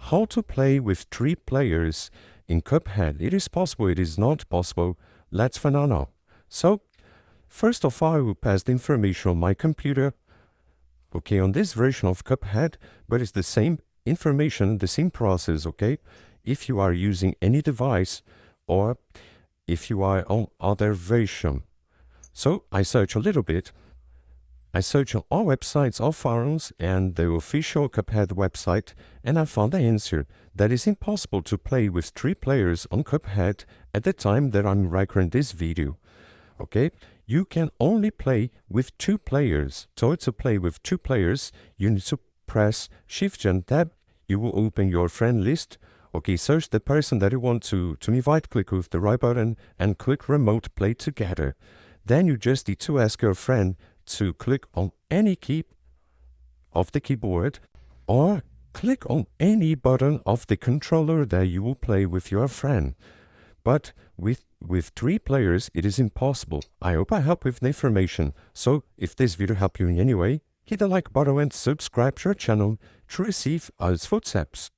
How to play with 3 players in Cuphead. It is possible, it is not possible. Let's find out now. So, first of all, I will pass the information on my computer. Okay, on this version of Cuphead, but it's the same information, the same process, okay? If you are using any device or if you are on other version. So, I search a little bit. I searched on all websites, all forums, and the official Cuphead website, and I found the answer that it's impossible to play with 3 players on Cuphead at the time that I'm recording this video. Okay, you can only play with 2 players. So to play with 2 players, you need to press Shift and Tab. You will open your friend list. Okay, search the person that you want to invite, click with the right button, and click Remote Play Together. Then you just need to ask your friend to click on any key of the keyboard or click on any button of the controller that you will play with your friend. But with 3 players, it is impossible. I hope I helped with the information. So if this video helped you in any way, hit the like button and subscribe to our channel to receive us footsteps.